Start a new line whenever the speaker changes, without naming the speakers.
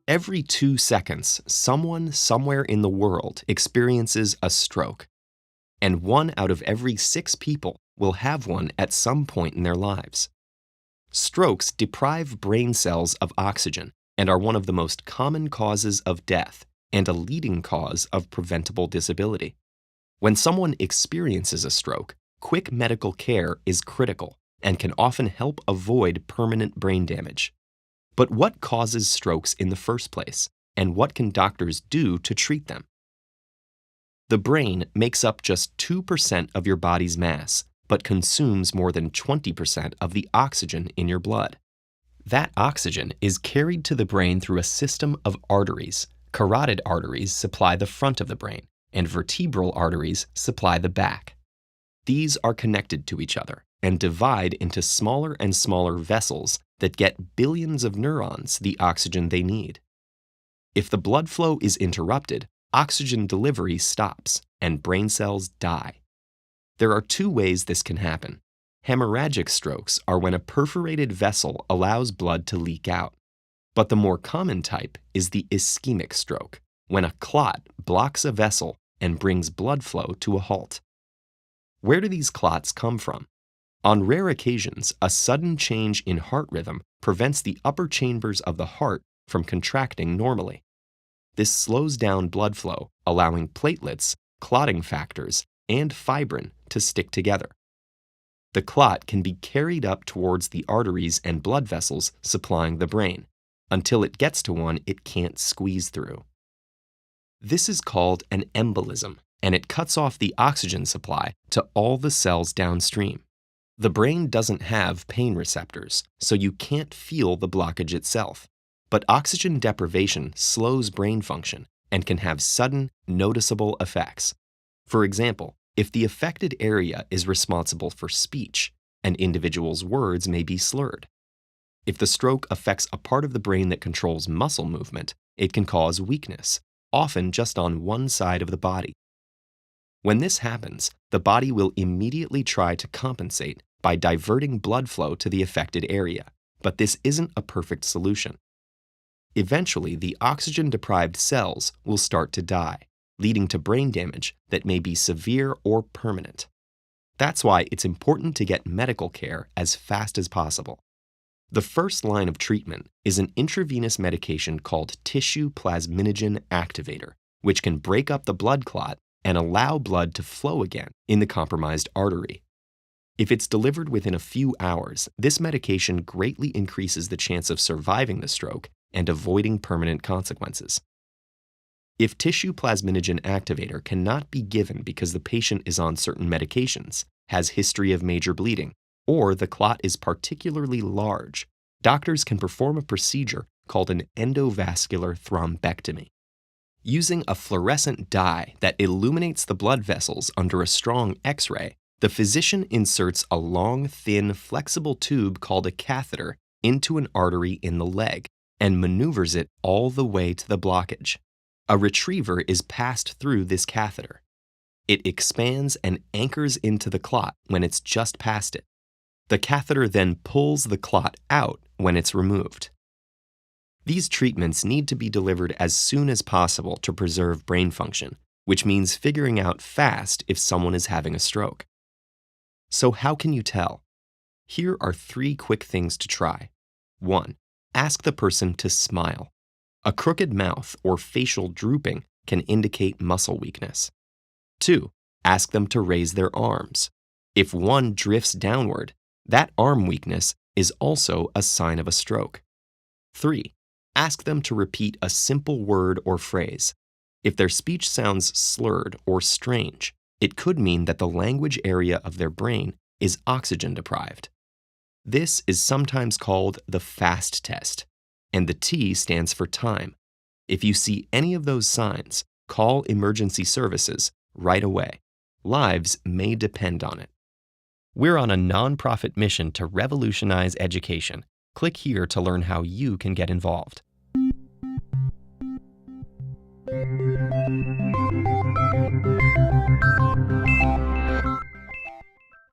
Every 2 seconds, someone somewhere in the world experiences a stroke, and 1 out of every 6 people will have one at some point in their lives. Strokes deprive brain cells of oxygen and are one of the most common causes of death and a leading cause of preventable disability. When someone experiences a stroke, quick medical care is critical and can often help avoid permanent brain damage. But what causes strokes in the first place, and what can doctors do to treat them? The brain makes up just 2% of your body's mass, but consumes more than 20% of the oxygen in your blood. That oxygen is carried to the brain through a system of arteries. Carotid arteries supply the front of the brain, and vertebral arteries supply the back. These are connected to each other and divide into smaller and smaller vessels that get billions of neurons the oxygen they need. If the blood flow is interrupted, oxygen delivery stops and brain cells die. There are 2 ways this can happen. Hemorrhagic strokes are when a perforated vessel allows blood to leak out. But the more common type is the ischemic stroke, when a clot blocks a vessel and brings blood flow to a halt. Where do these clots come from? On rare occasions, a sudden change in heart rhythm prevents the upper chambers of the heart from contracting normally. This slows down blood flow, allowing platelets, clotting factors, and fibrin to stick together. The clot can be carried up towards the arteries and blood vessels supplying the brain, until it gets to one it can't squeeze through. This is called an embolism, and it cuts off the oxygen supply to all the cells downstream. The brain doesn't have pain receptors, so you can't feel the blockage itself. But oxygen deprivation slows brain function and can have sudden, noticeable effects. For example, if the affected area is responsible for speech, an individual's words may be slurred. If the stroke affects a part of the brain that controls muscle movement, it can cause weakness, often just on one side of the body. When this happens, the body will immediately try to compensate by diverting blood flow to the affected area, but this isn't a perfect solution. Eventually, the oxygen-deprived cells will start to die, leading to brain damage that may be severe or permanent. That's why it's important to get medical care as fast as possible. The first line of treatment is an intravenous medication called tissue plasminogen activator, which can break up the blood clot and allow blood to flow again in the compromised artery. If it's delivered within a few hours, this medication greatly increases the chance of surviving the stroke and avoiding permanent consequences. If tissue plasminogen activator cannot be given because the patient is on certain medications, has history of major bleeding, or the clot is particularly large, doctors can perform a procedure called an endovascular thrombectomy. Using a fluorescent dye that illuminates the blood vessels under a strong X-ray, the physician inserts a long, thin, flexible tube called a catheter into an artery in the leg and maneuvers it all the way to the blockage. A retriever is passed through this catheter. It expands and anchors into the clot when it's just past it. The catheter then pulls the clot out when it's removed. These treatments need to be delivered as soon as possible to preserve brain function, which means figuring out fast if someone is having a stroke. So how can you tell? Here are 3 quick things to try. 1. Ask the person to smile. A crooked mouth or facial drooping can indicate muscle weakness. 2. Ask them to raise their arms. If one drifts downward, that arm weakness is also a sign of a stroke. 3. Ask them to repeat a simple word or phrase. If their speech sounds slurred or strange, it could mean that the language area of their brain is oxygen deprived. This is sometimes called the FAST test, and the T stands for time. If you see any of those signs, call emergency services right away. Lives may depend on it. We're on a nonprofit mission to revolutionize education. Click here to learn how you can get involved.